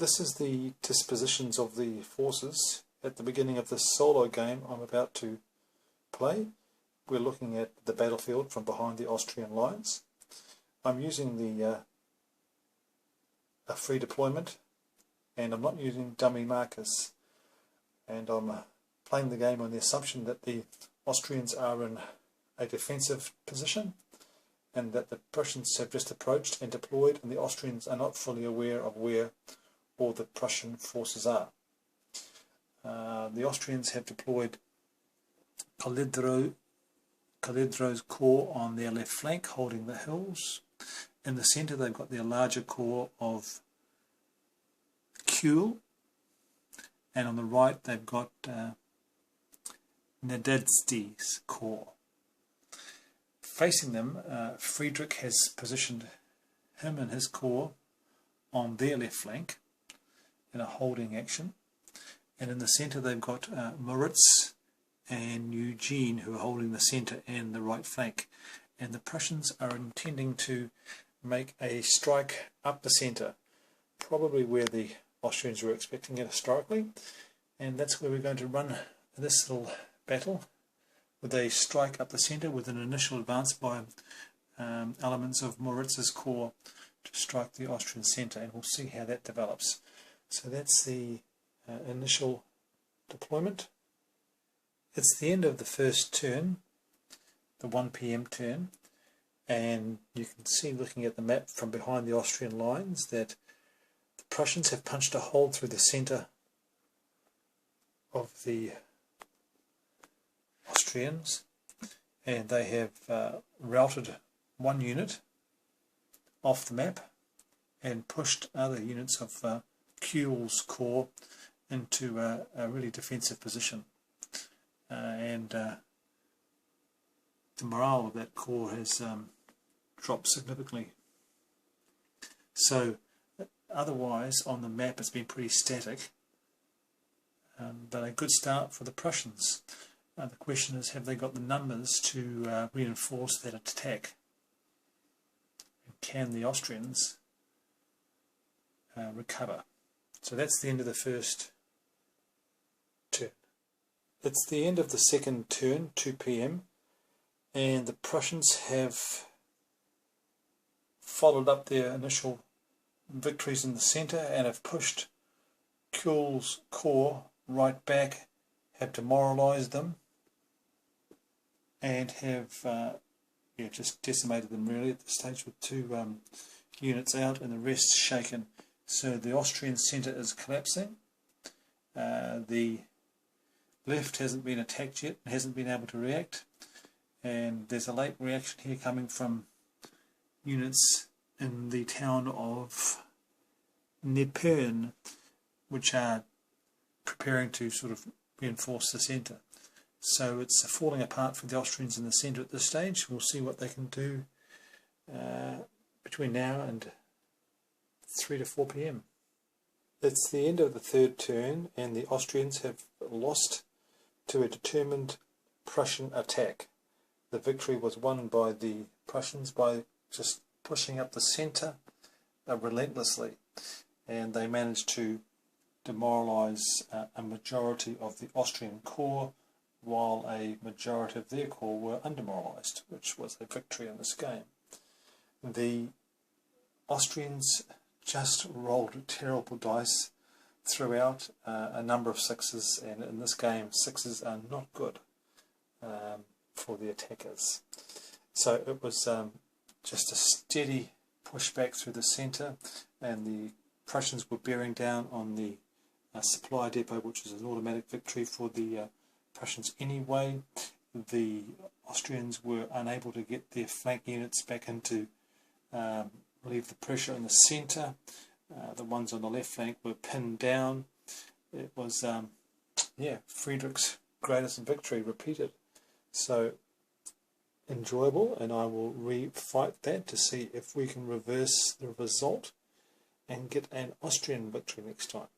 This is the dispositions of the forces at the beginning of this solo game I'm about to play. We're looking at the battlefield from behind the Austrian lines. I'm using the a free deployment, and I'm not using dummy markers, and I'm playing the game on the assumption that the Austrians are in a defensive position and that the Prussians have just approached and deployed, and the Austrians are not fully aware of where all the Prussian forces are. The Austrians have deployed Caledro's corps on their left flank, holding the hills. In the centre they've got their larger corps of Kuhl, and on the right they've got Nadezhdy's corps. Facing them, Frederick has positioned him and his corps on their left flank in a holding action, and in the centre they've got Moritz and Eugene, who are holding the centre and the right flank, and the Prussians are intending to make a strike up the centre, probably where the Austrians were expecting it historically, and that's where we're going to run this little battle, with a strike up the centre with an initial advance by elements of Moritz's corps to strike the Austrian centre, and we'll see how that develops. So that's the initial deployment. It's the end of the first turn, the 1 PM turn, and you can see, looking at the map from behind the Austrian lines, that the Prussians have punched a hole through the centre of the Austrians, and they have routed one unit off the map and pushed other units of Kuhl's corps into a really defensive position, and the morale of that corps has dropped significantly. So otherwise on the map it's been pretty static, but a good start for the Prussians. The question is, have they got the numbers to reinforce that attack? Can the Austrians recover? So that's the end of the first turn. It's the end of the second turn, 2 PM, and the Prussians have followed up their initial victories in the centre and have pushed Kuhl's corps right back, have demoralised them, and have just decimated them really at this stage, with 2 units out and the rest shaken. So the Austrian centre is collapsing. The left hasn't been attacked yet, hasn't been able to react, and there's a late reaction here coming from units in the town of Nepean, which are preparing to sort of reinforce the centre. So it's falling apart for the Austrians in the centre at this stage. We'll see what they can do between now and 3 to 4 PM. It's the end of the third turn, and the Austrians have lost to a determined Prussian attack. The victory was won by the Prussians by just pushing up the centre relentlessly, and they managed to demoralise a majority of the Austrian corps, while a majority of their corps were undemoralised, which was a victory in this game. The Austrians just rolled terrible dice throughout, a number of sixes, and in this game sixes are not good for the attackers. So it was just a steady pushback through the centre, and the Prussians were bearing down on the supply depot, which was an automatic victory for the Prussians anyway. The Austrians were unable to get their flank units back in to relieve the pressure in the centre. The ones on the left flank were pinned down. It was Frederick's greatest victory repeated. So enjoyable, and I will re-fight that to see if we can reverse the result and get an Austrian victory next time.